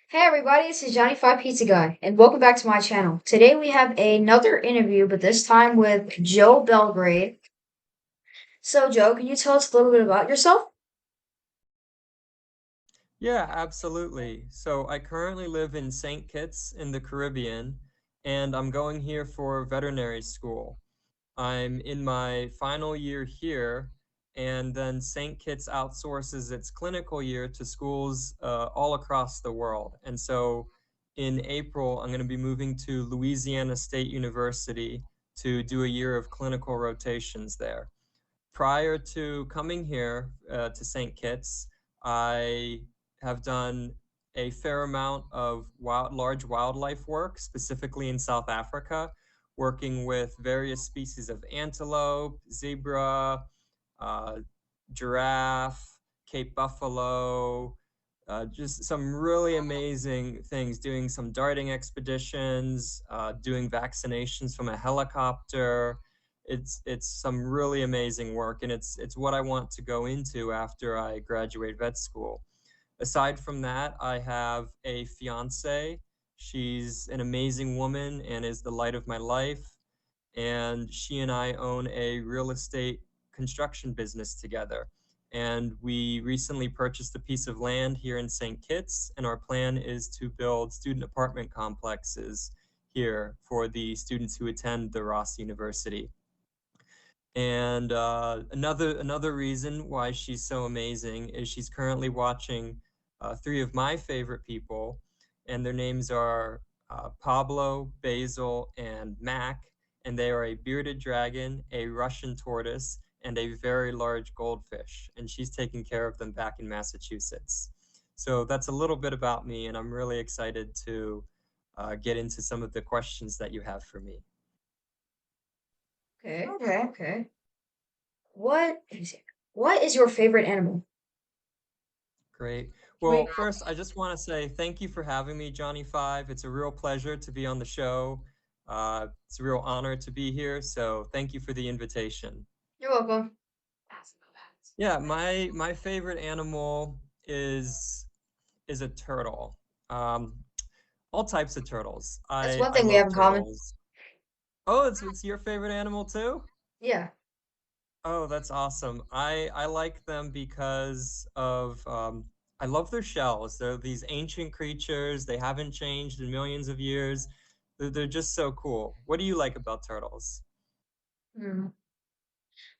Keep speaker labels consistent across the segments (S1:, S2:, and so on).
S1: Hey everybody, this is Johnny Five Pizza Guy, and welcome back to my channel. Today we have another interview, but this time with Joe Belgrade. So, Joe, can you tell us a little bit about yourself?
S2: Yeah, absolutely. So I currently live in St. Kitts in the Caribbean, and I'm going here for veterinary school. I'm in my final year here, and then St. Kitts outsources its clinical year to schools all across the world. And so in April, I'm going to be moving to Louisiana State University to do a year of clinical rotations there. Prior to coming here to St. Kitts, I have done a fair amount of large wildlife work, specifically in South Africa, working with various species of antelope, zebra, uh, giraffe, Cape buffalo, just some really amazing things, doing some darting expeditions, doing vaccinations from a helicopter. It's some really amazing work, and it's what I want to go into after I graduate vet school. Aside from that, I have a fiance. She's an amazing woman and is the light of my life. And she and I own a real estate construction business together. And we recently purchased a piece of land here in St. Kitts, and our plan is to build student apartment complexes here for the students who attend the Ross University. And another reason why she's so amazing is she's currently watching three of my favorite people, and their names are Pablo, Basil, and Mac, and they are a bearded dragon, a Russian tortoise, and a very large goldfish. And she's taking care of them back in Massachusetts. So that's a little bit about me, and I'm really excited to get into some of the questions that you have for me.
S1: Okay. Let me see. What is your favorite animal?
S2: Great. Well, first, I just want to say thank you for having me, Johnny Five. It's a real pleasure to be on the show. It's a real honor to be here. So thank you for the invitation.
S1: You're welcome.
S2: Yeah, my favorite animal is is a turtle. Um, all types of turtles.
S1: That's
S2: I
S1: one
S2: I
S1: thing we
S2: love
S1: have in common.
S2: turtles. Oh, it's your favorite animal too?
S1: Yeah.
S2: Oh, that's awesome. I like them because of I love their shells. They're these ancient creatures. They haven't changed in millions of years. They're just so cool. What do you like about turtles?
S1: Hmm.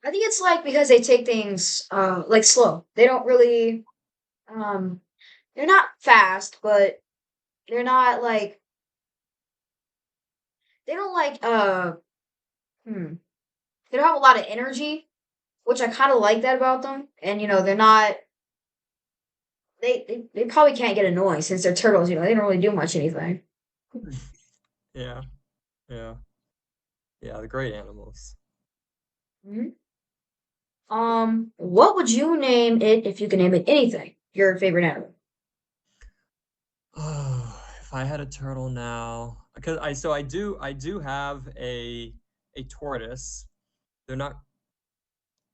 S1: I think it's like because they take things like slow. They don't really um they're not fast, but they're not like they don't like hmm. They don't have a lot of energy, which I kind of like that about them. And they're not. They probably can't get annoying since they're turtles. They don't really do much anything.
S2: Yeah, yeah, yeah. They're great animals.
S1: Mhm. What would you name it if you could name it anything? Your favorite animal?
S2: Oh, if I had a turtle now, because I do have a tortoise. They're not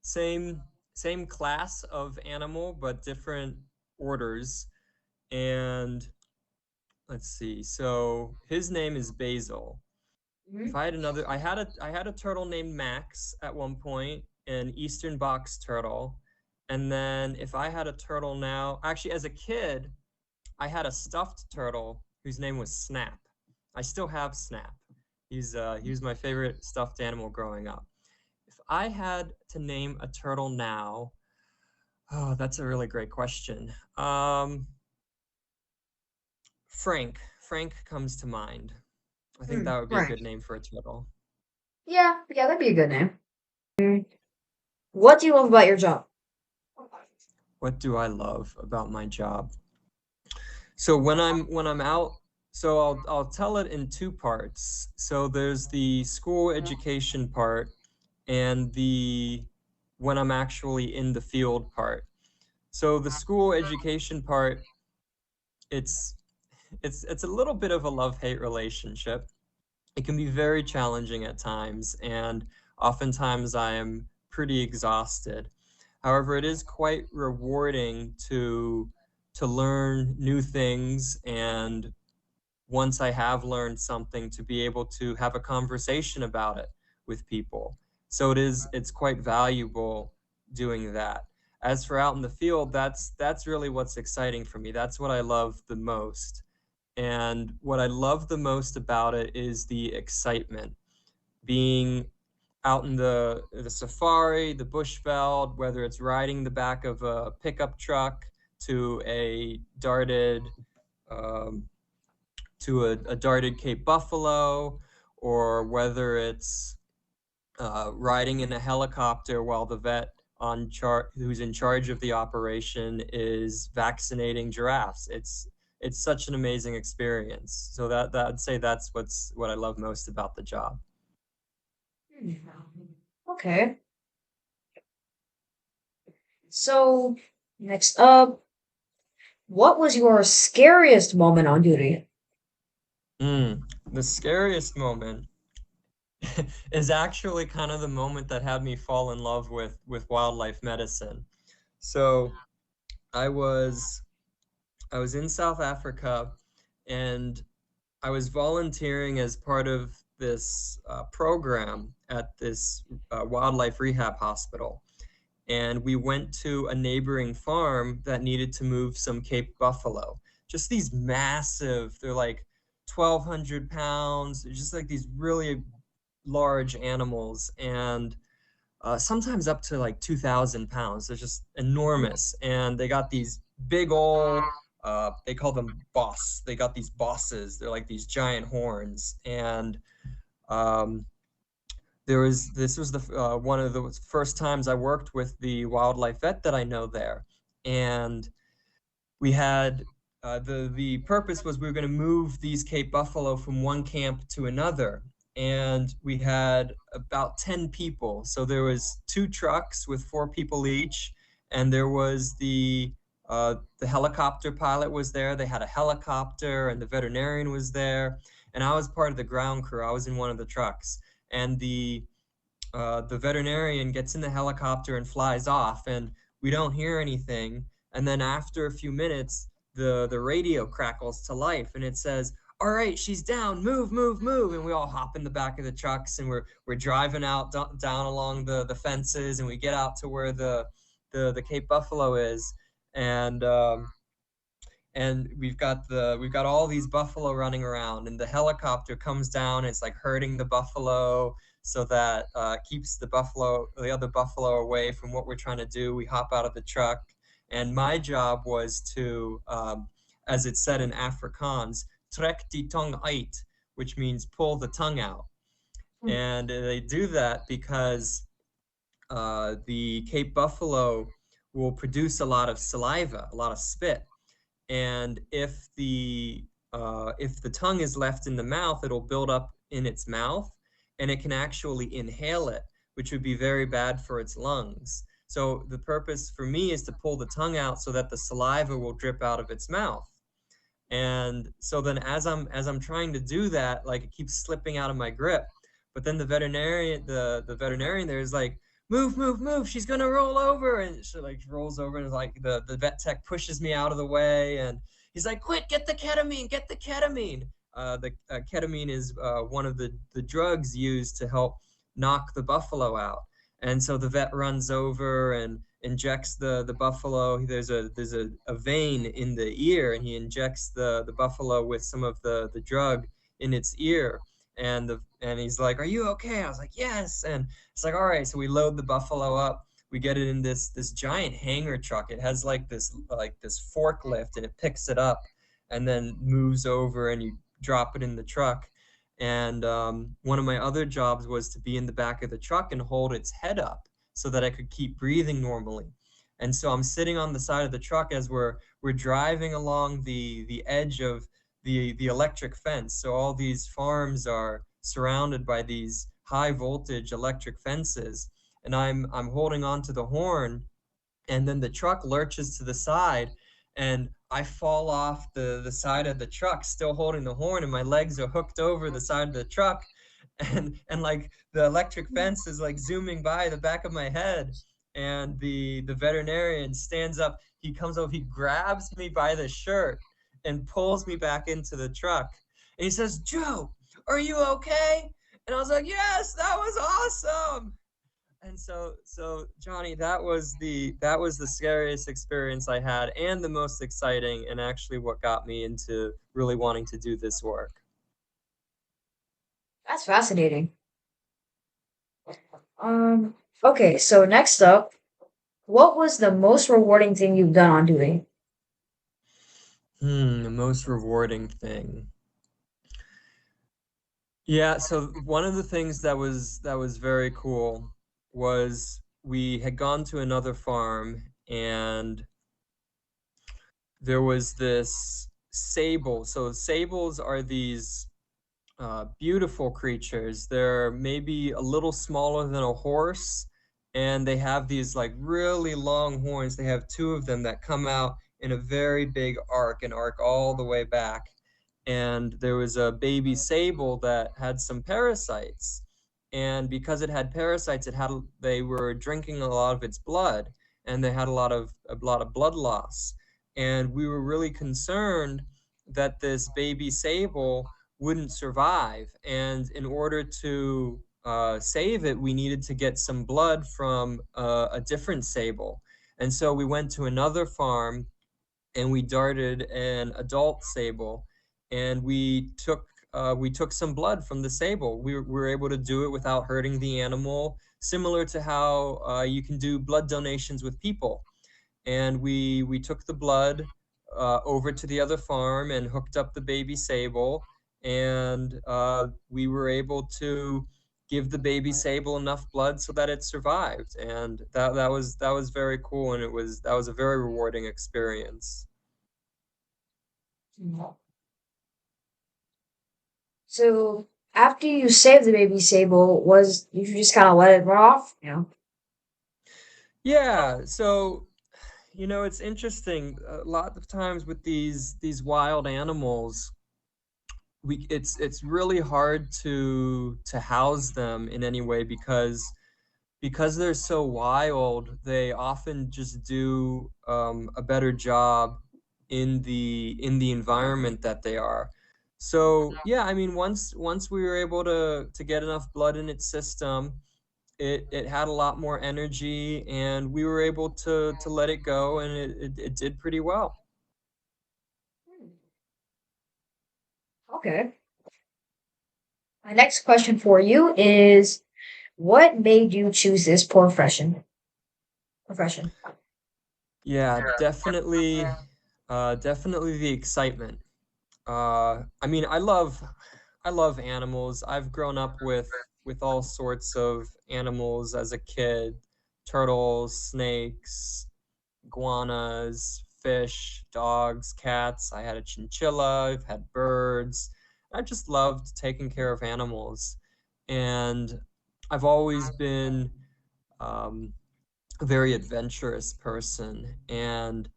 S2: same same class of animal, but different orders. And let's see. So his name is Basil. If
S1: Hmm.
S2: I had another, I had a turtle named Max at one point, an eastern box turtle. And then if I had a turtle now, actually as a kid, I had a stuffed turtle whose name was Snap. I still have Snap. He was my favorite stuffed animal growing up. If I had to name a turtle now, oh, that's a really great question. Frank comes to mind. I think that would be a
S1: Right.
S2: good name for a turtle.
S1: Yeah, that'd be a good name. What do you love about your job?
S2: What do I love about my job? So when I'm out, so I'll tell it in two parts. So there's the school education part and the when I'm actually in the field part. So the school education part, it's it's a little bit of a love-hate relationship. It can be very challenging at times, and oftentimes I am pretty exhausted. However, it is quite rewarding to to learn new things, and once I have learned something, to be able to have a conversation about it with people. So it's quite valuable doing that. As for out in the field, that's really what's exciting for me. That's what I love the most. And what I love the most about it is the excitement. Being out in the safari, the bushveld, whether it's riding the back of a pickup truck to a darted um, a darted Cape Buffalo, or whether it's riding in a helicopter while the vet who's in charge of the operation is vaccinating giraffes. It's such an amazing experience. So that I'd say that's what I love most about the job.
S1: Hmm. Okay. So next up, what was your scariest moment on duty?
S2: The scariest moment is actually kind of the moment that had me fall in love with wildlife medicine. So I was I was in South Africa, and I was volunteering as part of this program at this wildlife rehab hospital. And we went to a neighboring farm that needed to move some Cape buffalo. Just these massive, they're like 1,200 pounds, just like these really large animals. And sometimes up to like 2,000 pounds. They're just enormous. And they got these big old, they call them boss. They got these bosses. They're like these giant horns. And um, this was the one of the first times I worked with the wildlife vet that I know there. And we had the purpose was we were going to move these Cape buffalo from one camp to another, and we had about 10 people. So there was two trucks with four people each, and there was the helicopter pilot was there. They had a helicopter, and the veterinarian was there, and I was part of the ground crew. I was in one of the trucks, and the veterinarian gets in the helicopter and flies off, and we don't hear anything. And then after a few minutes, the radio crackles to life, and it says, "All right, she's down. Move, move, move!" And we all hop in the back of the trucks, and we're driving out down along the fences, and we get out to where the Cape Buffalo is, and we've got all these buffalo running around, and the helicopter comes down. It's like herding the buffalo so that keeps the other buffalo away from what we're trying to do. We hop out of the truck, and my job was to, as it's said in Afrikaans, trek die tong uit, which means pull the tongue out.
S1: Hmm.
S2: And they do that because the Cape buffalo will produce a lot of saliva, a lot of spit, and if the tongue is left in the mouth, it'll build up in its mouth, and it can actually inhale it, which would be very bad for its lungs. So the purpose for me is to pull the tongue out so that the saliva will drip out of its mouth. And so then as I'm trying to do that, like, it keeps slipping out of my grip. But then the veterinarian there is like, "Move, move, move, she's gonna roll over." And she like rolls over, and like the vet tech pushes me out of the way, and he's like, "Quick, get the ketamine, get the ketamine." The ketamine is one of the drugs used to help knock the buffalo out. And so the vet runs over and injects the buffalo. There's a vein in the ear, and he injects the buffalo with some of the drug in its ear. And he's like, "Are you okay?" I was like, "Yes." And it's like, "All right." So we load the buffalo up. We get it in this giant hanger truck. It has like this forklift, and it picks it up and then moves over, and you drop it in the truck. And one of my other jobs was to be in the back of the truck and hold its head up so that I could keep breathing normally. And so I'm sitting on the side of the truck as we're driving along the edge of the electric fence. So all these farms are surrounded by these high voltage electric fences, and I'm holding on to the horn, and then the truck lurches to the side, and I fall off the side of the truck still holding the horn, and my legs are hooked over the side of the truck, and like the electric fence is like zooming by the back of my head. And the veterinarian stands up, he comes over, he grabs me by the shirt and pulls me back into the truck. And he says, "Joe, are you okay?" And I was like, "Yes, that was awesome." And so Johnny, that was the scariest experience I had and the most exciting, and actually what got me into really wanting to do this work.
S1: That's fascinating. Um, okay, so next up, what was the most rewarding thing you've done on duty?
S2: The most rewarding thing. Yeah, so one of the things that was very cool was we had gone to another farm, and there was this sable. So sables are these beautiful creatures. They're maybe a little smaller than a horse, and they have these like really long horns. They have two of them that come out in a very big arc and arc all the way back. And there was a baby sable that had some parasites. And because it had parasites, they were drinking a lot of its blood, and they had a lot of blood loss. And we were really concerned that this baby sable wouldn't survive. And in order to save it, we needed to get some blood from a different sable. And so we went to another farm and we darted an adult sable, and we took some blood from the sable. We were able to do it without hurting the animal, similar to how you can do blood donations with people. And we took the blood over to the other farm and hooked up the baby sable, and we were able to give the baby sable enough blood so that it survived, and that was very cool, and that was a very rewarding experience.
S1: Mhm. So after you saved the baby sable, was you just kind of let it run off?
S2: Yeah, so it's interesting. A lot of times with these wild animals, it's really hard to house them in any way, because they're so wild. They often just do a better job in the environment that they are. So yeah, I mean, once we were able to get enough blood in its system, it had a lot more energy, and we were able to let it go, and it did pretty well.
S1: Hmm. Okay. My next question for you is, what made you choose this profession? Profession.
S2: Yeah, definitely the excitement. I mean, I love animals. I've grown up with all sorts of animals as a kid: turtles, snakes, iguanas, fish, dogs, cats. I had a chinchilla. I've had birds. I just loved taking care of animals, and I've always been um, a very adventurous person, and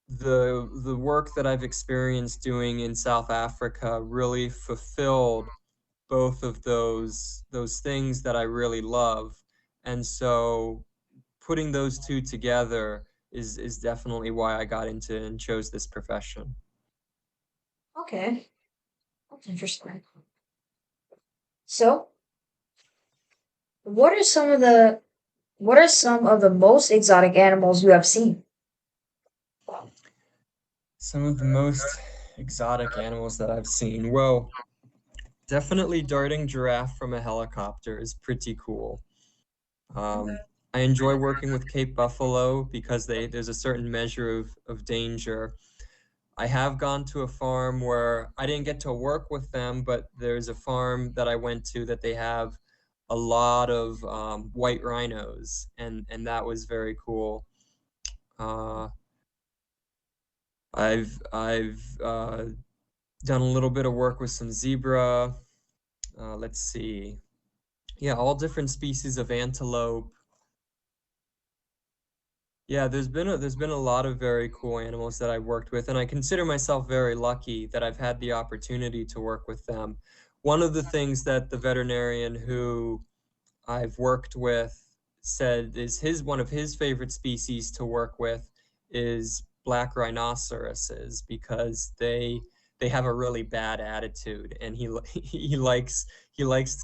S2: the work that I've experienced doing in South Africa really fulfilled both of those things that I really love. And so putting those two together is definitely why I got into and chose this profession.
S1: Okay, that's interesting. So, what are some of the what are some of the most exotic animals you have seen?
S2: Some of the most exotic animals that I've seen. Well, definitely darting giraffe from a helicopter is pretty cool. Um, I enjoy working with Cape buffalo because there's a certain measure of danger. I have gone to a farm where I didn't get to work with them, but there's a farm that I went to that they have a lot of white rhinos, and that was very cool. Uh, I've done a little bit of work with some zebra. Let's see, yeah, all different species of antelope. Yeah, there's been a lot of very cool animals that I've worked with, and I consider myself very lucky that I've had the opportunity to work with them. One of the things that the veterinarian who I've worked with said is his one of his favorite species to work with is black rhinoceroses because they have a really bad attitude, and he likes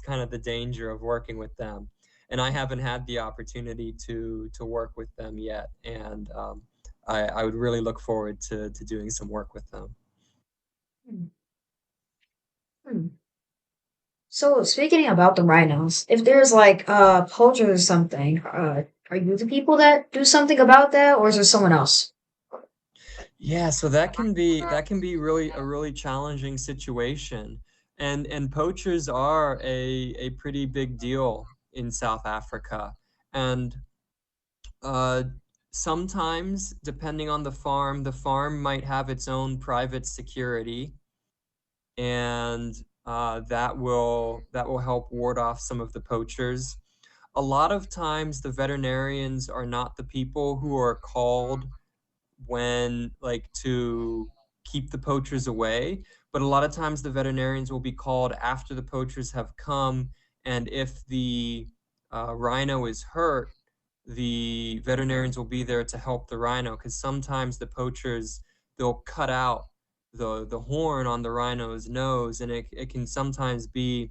S2: kind of the danger of working with them. And I haven't had the opportunity to work with them yet, and I would really look forward to doing some work with them.
S1: Hmm. Hmm. So speaking about the rhinos, if there's like poachers or something, are you the people that do something about that, or is there someone else?
S2: Yeah, so that can be really a really challenging situation. And poachers are a pretty big deal in South Africa. And uh sometimes, depending on the farm might have its own private security, and that will help ward off some of the poachers. A lot of times the veterinarians are not the people who are called when like to keep the poachers away, but a lot of times the veterinarians will be called after the poachers have come, and if the rhino is hurt, the veterinarians will be there to help the rhino, because sometimes the poachers, they'll cut out the horn on the rhino's nose, and it can sometimes be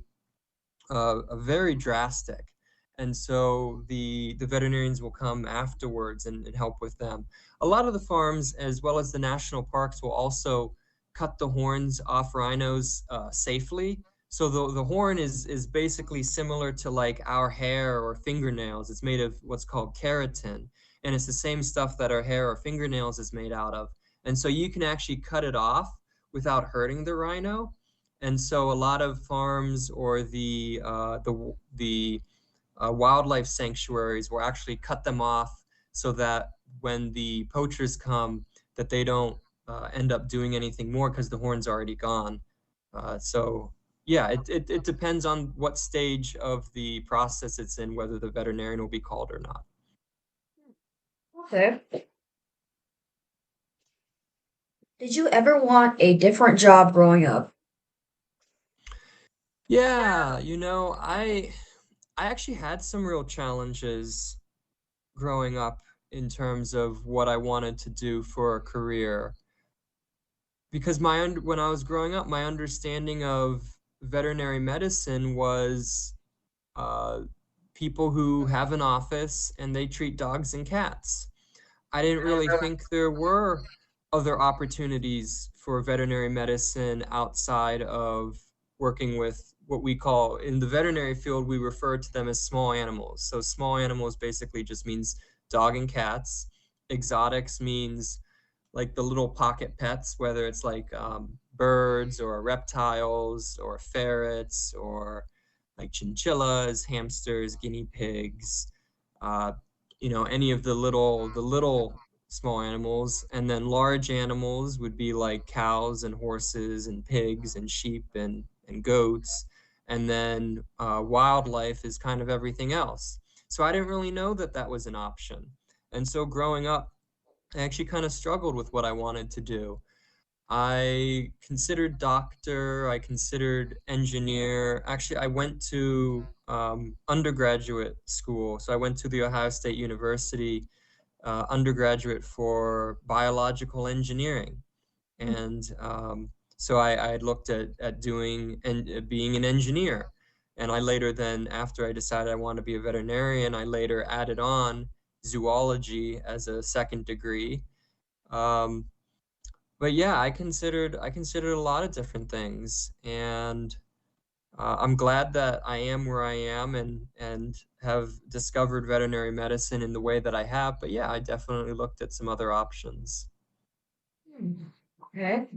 S2: a very drastic. And so the veterinarians will come afterwards and help with them. A lot of the farms, as well as the national parks, will also cut the horns off rhinos safely. So the horn is basically similar to like our hair or fingernails. It's made of what's called keratin, and it's the same stuff that our hair or fingernails is made out of. And so you can actually cut it off without hurting the rhino. And so a lot of farms or the wildlife sanctuaries will actually cut them off so that when the poachers come, that they don't end up doing anything more because the horn's already gone. So yeah, it depends on what stage of the process it's in, whether the veterinarian will be called or not.
S1: Okay. Did you ever want a different job growing up?
S2: Yeah, I actually had some real challenges growing up in terms of what I wanted to do for a career, because when I was growing up, my understanding of veterinary medicine was uh, people who have an office and they treat dogs and cats. I didn't really think there were other opportunities for veterinary medicine outside of working with what we call, in the veterinary field, we refer to them as small animals. So small animals basically just means dog and cats. Exotics means like the little pocket pets, whether it's like birds or reptiles or ferrets or like chinchillas, hamsters, guinea pigs, uh, any of the little small animals. And then large animals would be like cows and horses and pigs and sheep and goats. And then wildlife is kind of everything else. So I didn't really know that that was an option. And so growing up, I actually kind of struggled with what I wanted to do. I considered doctor, I considered engineer. Actually, I went to undergraduate school. So I went to the Ohio State University undergraduate for biological engineering. And so I had looked at doing and being an engineer. And I later then, after I decided I wanted to be a veterinarian, I later added on zoology as a second degree. Um, but yeah, I considered a lot of different things, and I'm glad that I am where I am and have discovered veterinary medicine in the way that I have. But yeah, I definitely looked at some other options.
S1: Hmm. Okay.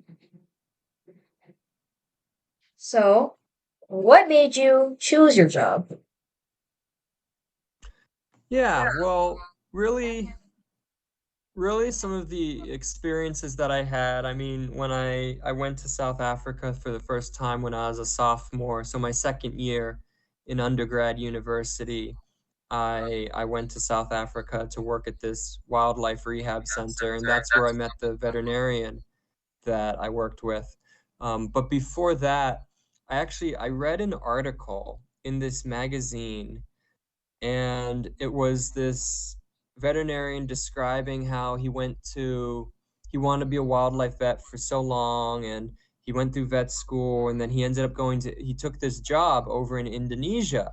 S1: So, what made you choose your job?
S2: Yeah, well, really, really some of the experiences that I had. I mean, when I went to South Africa for the first time when I was a sophomore, so my second year in undergrad university, I went to South Africa to work at this wildlife rehab center, and that's where I met the veterinarian that I worked with. But before that, I read an article in this magazine and it was this veterinarian describing how he wanted to be a wildlife vet for so long, and he went through vet school, and then he took this job over in Indonesia.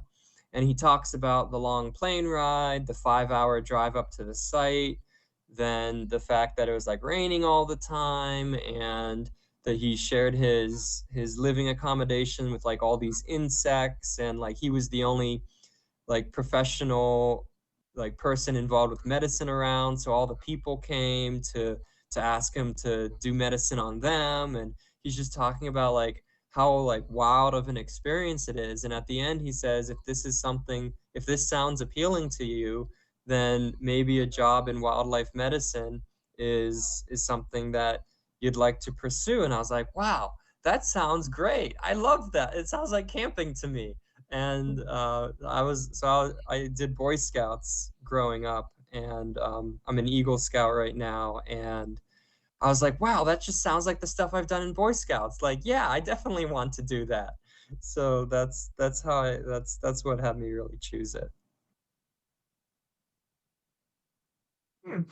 S2: And he talks about the long plane ride, the 5 hour drive up to the site, then the fact that it was like raining all the time, and that he shared his living accommodation with like all these insects, and like he was the only like professional like person involved with medicine around, so all the people came to ask him to do medicine on them. And he's just talking about like how like wild of an experience it is. And at the end he says, if this sounds appealing to you, then maybe a job in wildlife medicine is something that you'd like to pursue. And I was like, wow, that sounds great, I love that, it sounds like camping to me. And I did Boy Scouts growing up, and I'm an Eagle Scout right now. And I was like, wow, that just sounds like the stuff I've done in Boy Scouts. Like, yeah, I definitely want to do that. So that's what had me really choose it.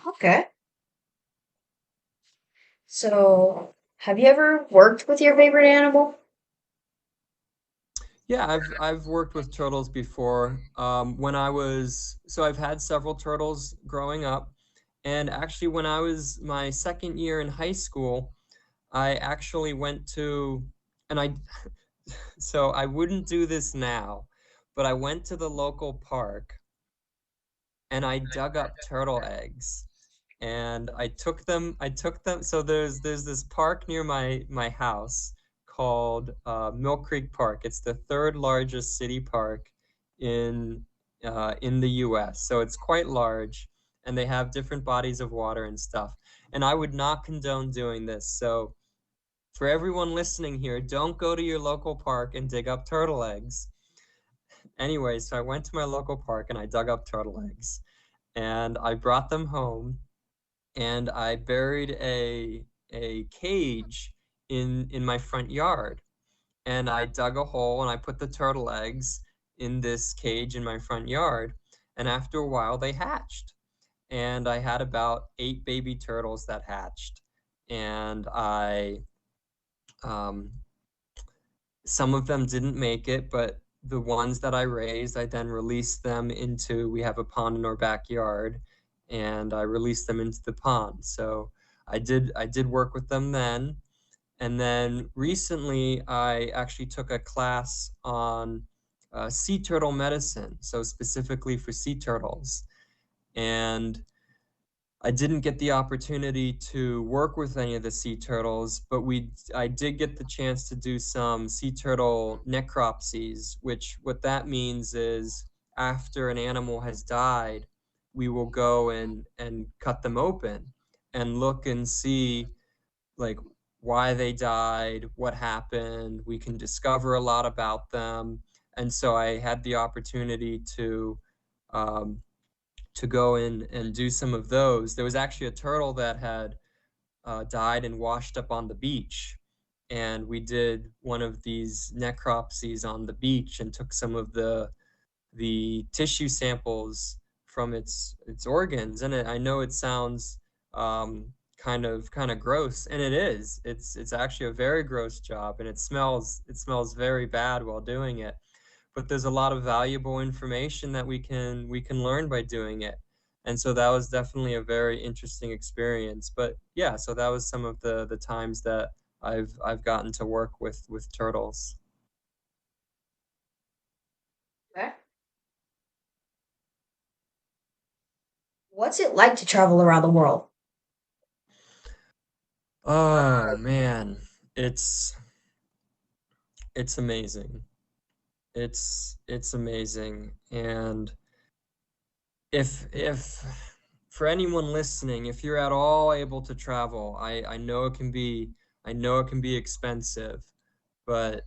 S1: Okay. So, have you ever worked with your favorite animal?
S2: Yeah, I've worked with turtles before. When I was so I've had several turtles growing up, and actually when I was my second year in high school, I actually went to, and I, so I wouldn't do this now, but I went to the local park and I dug up turtle eggs, and I took them. So there's this park near my house called Mill Creek Park. It's the third largest city park in the US. So it's quite large, and they have different bodies of water and stuff. And I would not condone doing this. So for everyone listening here, don't go to your local park and dig up turtle eggs. Anyway, so I went to my local park and I dug up turtle eggs, and I brought them home, and I buried a cage in my front yard. And I dug a hole and I put the turtle eggs in this cage in my front yard. And after a while they hatched. And I had about 8 baby turtles that hatched. And I um, some of them didn't make it, but the ones that I raised, I then released them into, we have a pond in our backyard, and I released them into the pond. So I did work with them then. And then recently I actually took a class on sea turtle medicine, so specifically for sea turtles. And I didn't get the opportunity to work with any of the sea turtles, but I did get the chance to do some sea turtle necropsies, which what that means is after an animal has died, we will go and cut them open and look and see like why they died, what happened. We can discover a lot about them. And so I had the opportunity um, to go in and do some of those. There was actually a turtle that had died and washed up on the beach. And we did one of these necropsies on the beach and took some of the tissue samples from its organs. And I know it sounds kind of gross, and it is. It's actually a very gross job, and it smells very bad while doing it. But there's a lot of valuable information that we can learn by doing it. And so that was definitely a very interesting experience. But yeah, so that was some of the times that I've gotten to work with turtles.
S1: Okay. What's it like to travel around the world?
S2: Oh man, it's it's amazing. It's amazing. And if for anyone listening, if you're at all able to travel, I know it can be expensive, but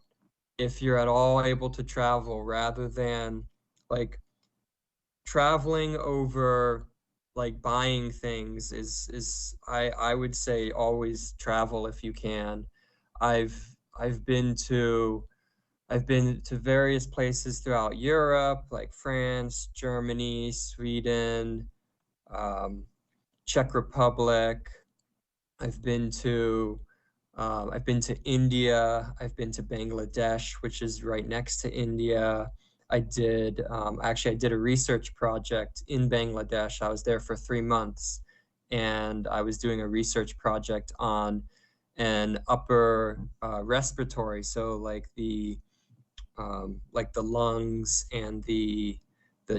S2: if you're at all able to travel, rather than like traveling over like buying things, I would say always travel if you can. I've been to I've been to various places throughout Europe, like France, Germany, Sweden, um, Czech Republic. I've been to I've been to India. I've been to Bangladesh, which is right next to India. I did a research project in Bangladesh. I was there for 3 months, and I was doing a research project on an upper respiratory, so like the lungs and the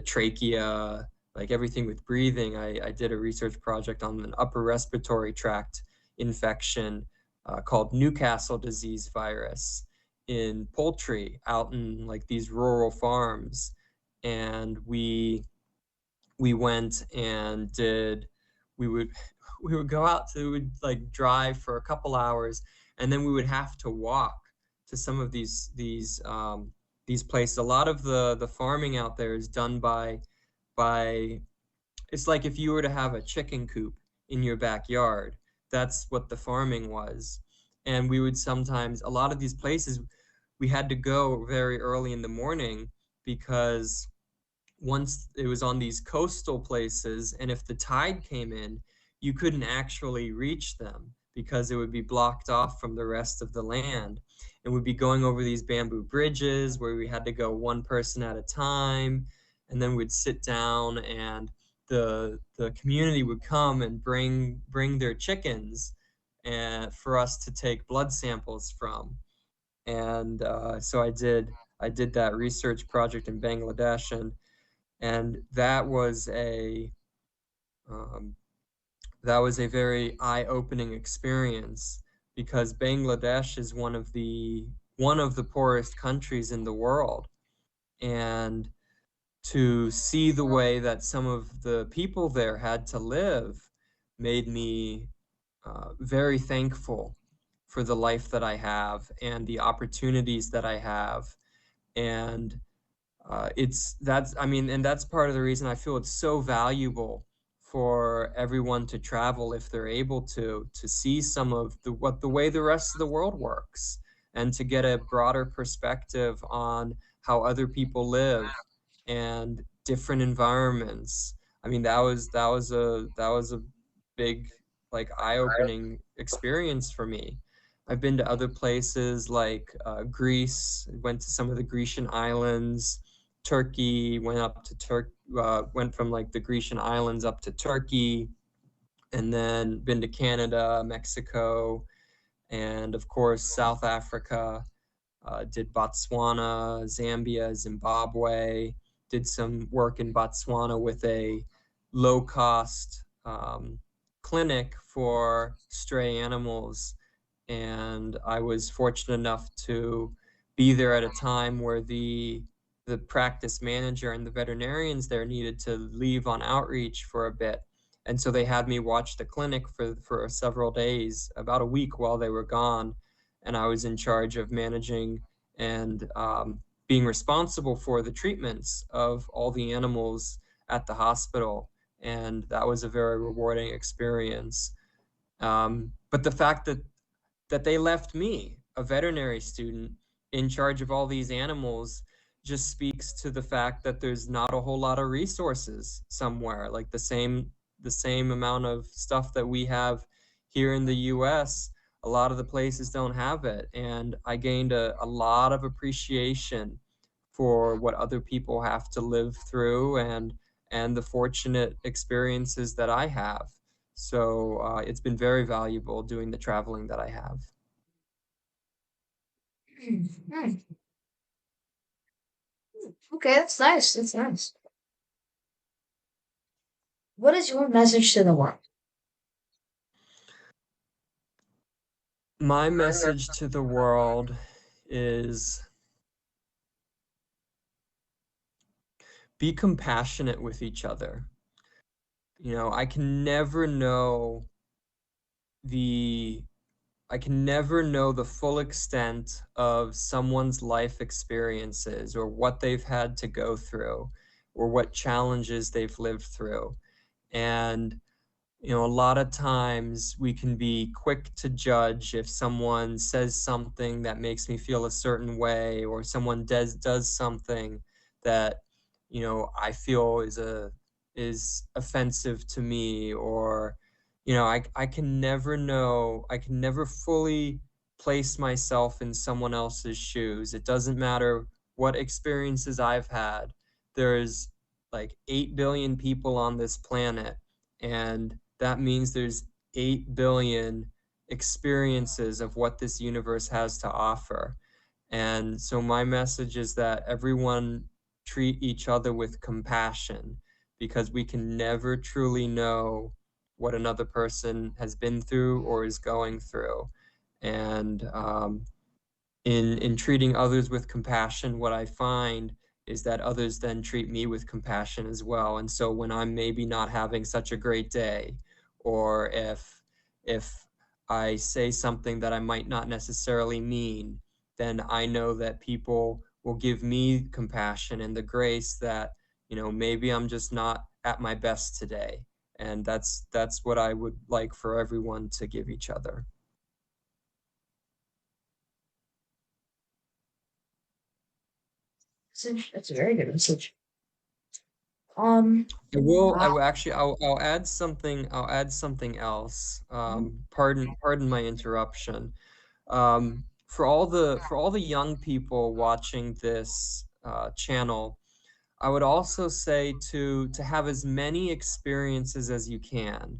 S2: trachea, like everything with breathing. I did a research project on an upper respiratory tract infection called Newcastle disease virus in poultry out in like these rural farms. And we went and did we would we would go out to we would like drive for a couple hours, and then we would have to walk to some of these places. A lot of the farming out there is done by it's like if you were to have a chicken coop in your backyard. That's what the farming was. And we would sometimes, a lot of these places, we had to go very early in the morning because once it was on these coastal places, and if the tide came in, you couldn't actually reach them because it would be blocked off from the rest of the land. And we'd be going over these bamboo bridges where we had to go one person at a time, and then we'd sit down, and the community would come and bring their chickens and for us to take blood samples from. And so I did that research project in Bangladesh, and um, that was a very eye-opening experience because Bangladesh is one of the poorest countries in the world, and to see the way that some of the people there had to live made me very thankful for the life that I have and the opportunities that I have. And it's that's I mean, and that's part of the reason I feel it's so valuable for everyone to travel if they're able to see some of the way the rest of the world works, and to get a broader perspective on how other people live and different environments. I mean, that was a big, like, eye-opening experience for me. I've been to other places like Greece, went to some of the Grecian islands. Turkey, went from like the Grecian islands up to Turkey, and then been to Canada, Mexico, and of course South Africa. Did Botswana, Zambia, Zimbabwe. Did some work in Botswana with a low cost clinic for stray animals. And I was fortunate enough to be there at a time where the practice manager and the veterinarians there needed to leave on outreach for a bit. And so they had me watch the clinic for several days, about a week while they were gone. And I was in charge of managing and being responsible for the treatments of all the animals at the hospital. And that was a very rewarding experience. But the fact that they left me, a veterinary student, in charge of all these animals just speaks to the fact that there's not a whole lot of resources somewhere, like the same amount of stuff that we have here in the US. A lot of the places don't have it, and I gained a lot of appreciation for what other people have to live through, and the fortunate experiences that I have. So it's been very valuable doing the traveling that I have.
S1: Hmm. Okay, that's nice. That's nice. What is your message to the world?
S2: My message to the world is be compassionate with each other. You know, the I can never know the full extent of someone's life experiences or what they've had to go through or what challenges they've lived through. And a lot of times we can be quick to judge if someone says something that makes me feel a certain way, or someone does something that, I feel is offensive to me, or, I can never know, I can never fully place myself in someone else's shoes. It doesn't matter what experiences I've had. There's like 8 billion people on this planet, and that means there's 8 billion experiences of what this universe has to offer. And so my message is that everyone treat each other with compassion, because we can never truly know what another person has been through or is going through. And in treating others with compassion, what I find is that others then treat me with compassion as well. And so when I'm maybe not having such a great day, or if I say something that I might not necessarily mean, then I know that people will give me compassion and the grace that, maybe I'm just not at my best today. And that's what I would like for everyone to give each other.
S1: That's a very good message.
S2: I
S1: Wow.
S2: will actually, I'll add something, else. Pardon my interruption. For all the young people watching this channel, I would also say to have as many experiences as you can.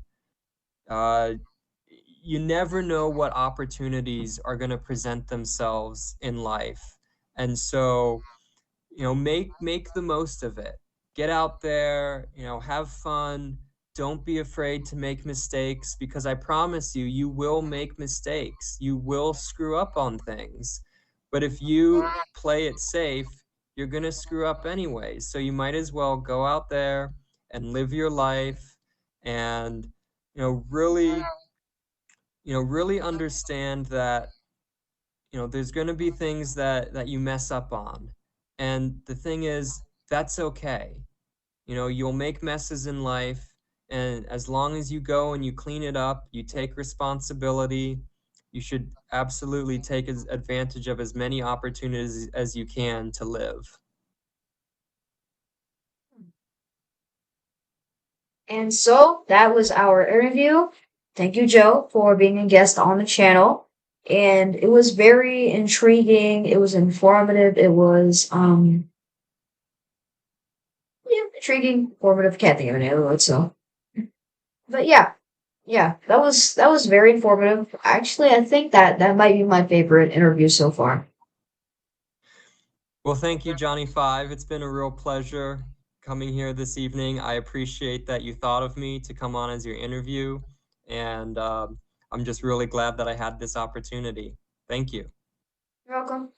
S2: Uh, you never know what opportunities are going to present themselves in life. And so, make the most of it. Get out there, have fun. Don't be afraid to make mistakes, because I promise you, you will make mistakes. You will screw up on things. But if you play it safe, you're going to screw up anyways. So you might as well go out there and live your life, and, really, really understand that, there's going to be things that you mess up on. And the thing is, that's okay. You'll make messes in life, and as long as you go and you clean it up, you take responsibility, you should absolutely take advantage of as many opportunities as you can to live.
S1: And so that was our interview. Thank you, Joe, for being a guest on the channel. And it was very intriguing. It was informative. It was yeah, intriguing, informative. Can't think of any other word. So, but yeah, yeah, that was very informative. Actually, I think that might be my favorite interview so far.
S2: Well, thank you, Johnny Five. It's been a real pleasure coming here this evening. I appreciate that you thought of me to come on as your interview, and I'm just really glad that I had this opportunity. Thank you.
S1: You're welcome.